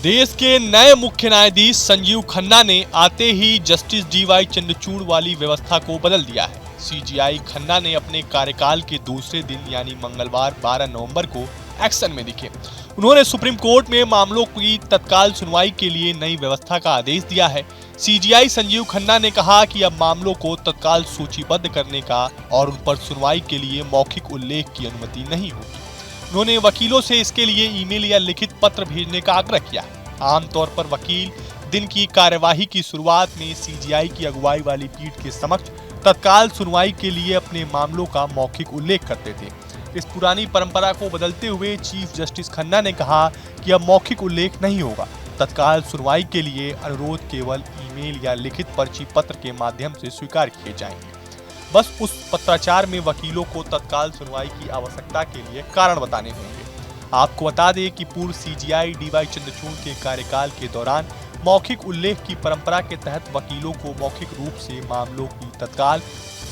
देश के नए मुख्य न्यायाधीश संजीव खन्ना ने आते ही जस्टिस डीवाई चंद्रचूड़ वाली व्यवस्था को बदल दिया है। सीजीआई खन्ना ने अपने कार्यकाल के दूसरे दिन यानी मंगलवार 12 नवंबर को एक्शन में दिखे। उन्होंने सुप्रीम कोर्ट में मामलों की तत्काल सुनवाई के लिए नई व्यवस्था का आदेश दिया है। सीजीआई संजीव खन्ना ने कहा कि अब मामलों को तत्काल सूचीबद्ध करने का और उन पर सुनवाई के लिए मौखिक उल्लेख की अनुमति नहीं होगी। उन्होंने वकीलों से इसके लिए ईमेल या लिखित पत्र भेजने का आग्रह किया है। आमतौर पर वकील दिन की कार्यवाही की शुरुआत में सीजीआई की अगुवाई वाली पीठ के समक्ष तत्काल सुनवाई के लिए अपने मामलों का मौखिक उल्लेख करते थे। इस पुरानी परंपरा को बदलते हुए चीफ जस्टिस खन्ना ने कहा कि अब मौखिक उल्लेख नहीं होगा। तत्काल सुनवाई के लिए अनुरोध केवल ईमेल या लिखित पर्ची पत्र के माध्यम से स्वीकार किए जाएंगे। बस उस पत्राचार में वकीलों को तत्काल सुनवाई की आवश्यकता के लिए कारण बताने होंगे। आपको बता दें कि पूर्व सीजीआई डीवाई चंद्रचूड़ के कार्यकाल के दौरान मौखिक उल्लेख की परंपरा के तहत वकीलों को मौखिक रूप से मामलों की तत्काल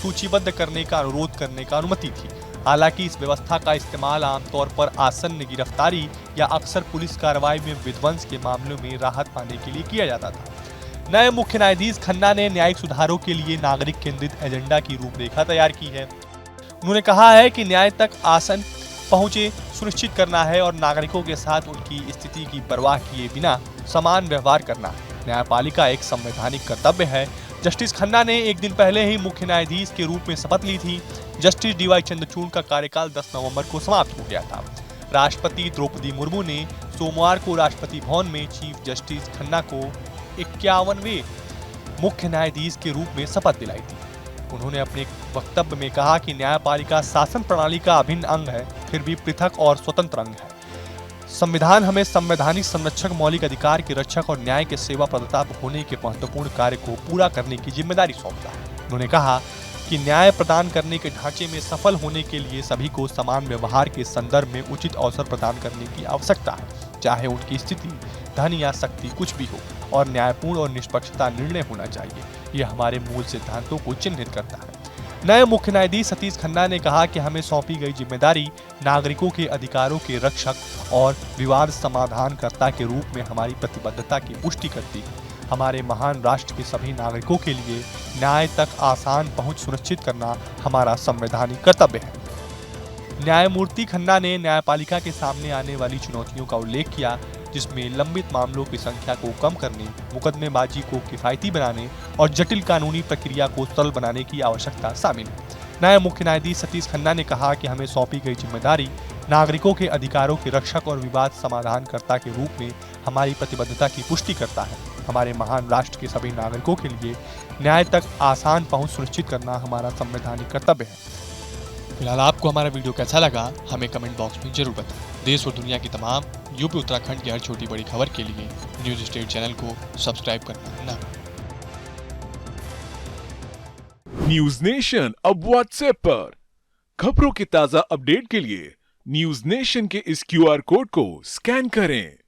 सूचीबद्ध करने का अनुरोध करने का अनुमति थी। हालांकि इस व्यवस्था का इस्तेमाल आमतौर पर आसन्न गिरफ्तारी या अक्सर पुलिस कार्रवाई में विध्वंस के मामलों में राहत पाने के लिए किया जाता था। नए मुख्य न्यायाधीश खन्ना ने न्यायिक सुधारों के लिए नागरिक केंद्रित एजेंडा की रूपरेखा तैयार की है। उन्होंने कहा है कि न्याय तक आसान पहुंचे सुनिश्चित करना है और नागरिकों के साथ उनकी स्थिति की परवाह किए बिना समान व्यवहार करना है। न्यायपालिका एक संवैधानिक कर्तव्य है। जस्टिस खन्ना ने एक दिन पहले ही मुख्य न्यायाधीश के रूप में शपथ ली थी। जस्टिस डीवाई चंद्रचूड़ का कार्यकाल 10 नवंबर को समाप्त हो गया था। राष्ट्रपति द्रौपदी मुर्मू ने सोमवार को राष्ट्रपति भवन में चीफ जस्टिस खन्ना को 51वें मुख्य न्यायाधीश के रूप में शपथ दिलाई थी। उन्होंने अपने वक्तव्य में कहा कि न्यायपालिका शासन प्रणाली का अभिन्न अंग है, फिर भी पृथक और स्वतंत्र अंग है। संविधान हमें संवैधानिक संरक्षक, मौलिक अधिकार के रक्षक और न्याय के सेवा प्रदाता होने के महत्वपूर्ण कार्य को पूरा करने की जिम्मेदारी सौंपता है। उन्होंने कहा कि न्याय प्रदान करने के ढांचे में सफल होने के लिए सभी को समान व्यवहार के संदर्भ में उचित अवसर प्रदान करने की आवश्यकता है, चाहे उनकी स्थिति, धन या शक्ति कुछ भी हो, और न्यायपूर्ण और निष्पक्षता निर्णय होना चाहिए। यह हमारे मूल सिद्धांतों को चिन्हित करता है। नए मुख्य न्यायाधीश सतीश खन्ना ने कहा कि हमें सौंपी गई जिम्मेदारी नागरिकों के अधिकारों के रक्षक और विवाद समाधानकर्ता के रूप में हमारी प्रतिबद्धता की पुष्टि करती है। हमारे महान राष्ट्र के सभी नागरिकों के लिए न्याय तक आसान पहुंच सुनिश्चित करना हमारा संवैधानिक कर्तव्य है। न्यायमूर्ति खन्ना ने न्यायपालिका के सामने आने वाली चुनौतियों का उल्लेख किया, जिसमें लंबित मामलों की संख्या को कम करने, मुकदमेबाजी को किफायती बनाने और जटिल कानूनी प्रक्रिया को सरल बनाने की आवश्यकता शामिल है। नए मुख्य न्यायाधीश सतीश खन्ना ने कहा कि हमें सौंपी गई जिम्मेदारी नागरिकों के अधिकारों के रक्षक और विवाद समाधानकर्ता के रूप में हमारी प्रतिबद्धता की पुष्टि करता है। हमारे महान राष्ट्र के सभी नागरिकों के लिए न्याय तक आसान पहुंच सुनिश्चित करना हमारा संवैधानिक कर्तव्य है। फिलहाल आपको हमारा वीडियो कैसा लगा हमें कमेंट बॉक्स में जरूर बताएं। देश और दुनिया की तमाम यूपी उत्तराखंड की हर छोटी बड़ी खबर के लिए न्यूज स्टेट चैनल को सब्सक्राइब करना ना भूलें। न्यूज नेशन अब व्हाट्सएप पर खबरों के ताजा अपडेट के लिए न्यूज नेशन के इस क्यूआर कोड को स्कैन करें।